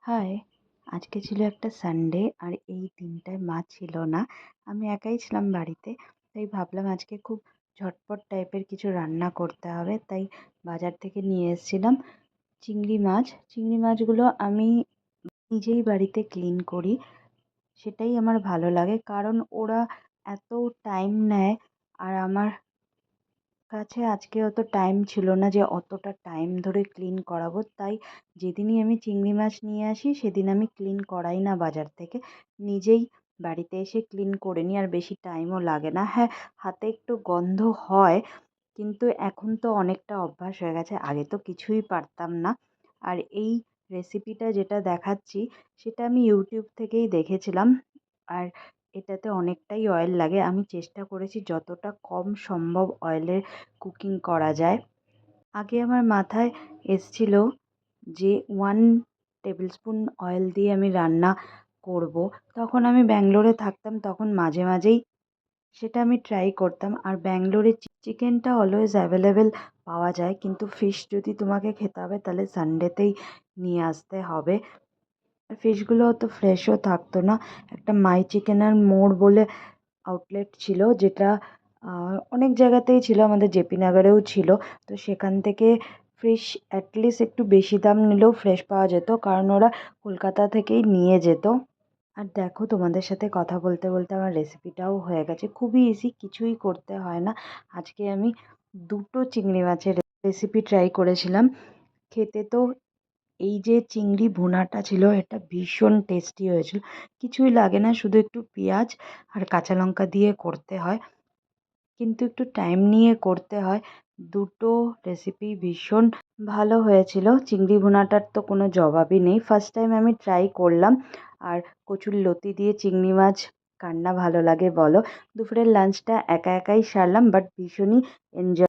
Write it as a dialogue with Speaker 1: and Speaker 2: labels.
Speaker 1: High! আজকে ছিল একটা সানডে আর এই দিনটায় মা ছিল না। আমি একাই ছিলাম বাড়িতে। তাই ভাবলাম আজকে খুব ঝটপট টাইপের কিছু রান্না করতে হবে। তাই বাজার থেকে নিয়ে এসেছিলাম চিংড়ি মাছ। চিংড়ি মাছগুলো আমি নিজেই বাড়িতে ক্লিন করি। সেটাই আমার ভালো লাগে, কারণ ওরা এত টাইম নেয় আর আমার কাছে আজকে অত টাইম ছিল না যে অতটা টাইম ধরে ক্লিন করাবো। তাই যেদিনই আমি চিংড়ি মাছ নিয়ে আসি সেদিন আমি ক্লিন করাই না বাজার থেকে। নিজেই বাড়িতে এসে ক্লিন করে নিই, আর বেশি টাইমও লাগে না। হ্যাঁ, হাতে একটু গন্ধ হয়, কিন্তু এখন তো অনেকটা অভ্যাস হয়ে গেছে। আগে তো কিছুই পারতাম না। আর এই রেসিপিটা যেটা দেখাচ্ছি সেটা আমি ইউটিউব থেকেই দেখেছিলাম। আর এটাতে অনেকটাই অয়েল লাগে। আমি চেষ্টা করেছি যতটা কম সম্ভব অয়েলে কুকিং করা যায়। আগে আমার মাথায় এসছিল যে 1 টেবিল স্পুন অয়েল দিয়ে আমি রান্না করব। তখন আমি ব্যাঙ্গালোরে থাকতাম, তখন মাঝে মাঝেই সেটা আমি ট্রাই করতাম। আর ব্যাঙ্গালোরে চিকেনটা অলওয়েজ অ্যাভেলেবেল পাওয়া যায়, কিন্তু ফিশ যদি তোমাকে খেতে হবে তাহলে সানডেতেই নিয়ে আসতে হবে। আর ফিশগুলো অত ফ্রেশও থাকতো না। একটা মাই চিকেন আর মোর বলে আউটলেট ছিল, যেটা অনেক জায়গাতেই ছিল, আমাদের জেপি নগরেও ছিল। তো সেখান থেকে ফিশ অ্যাটলিস্ট একটু বেশি দাম নিলেও ফ্রেশ পাওয়া যেত, কারণ ওরা কলকাতা থেকেই নিয়ে যেত। আর দেখো, তোমাদের সাথে কথা বলতে বলতে আমার রেসিপিটাও হয়ে গেছে। খুবই ইজি, কিছুই করতে হয় না। আজকে আমি দুটো চিংড়ি মাছের রেসিপি ট্রাই করেছিলাম। খেতে তো এই যে চিংড়ি ভুনাটা ছিল এটা ভীষণ টেস্টি হয়েছিল। কিছুই লাগে না, শুধু একটু পেঁয়াজ আর কাঁচা লঙ্কা দিয়ে করতে হয়, কিন্তু একটু টাইম নিয়ে করতে হয়। দুটো রেসিপি ভীষণ ভালো হয়েছিল। চিংড়ি ভুনাটার তো কোনো জবাবই নেই। ফার্স্ট টাইম আমি ট্রাই করলাম। আর কচুর লতি দিয়ে চিংড়ি মাছ কার না ভালো লাগে বলো। দুপুরের লাঞ্চটা একা একাই সারলাম, বাট ভীষণই এনজয়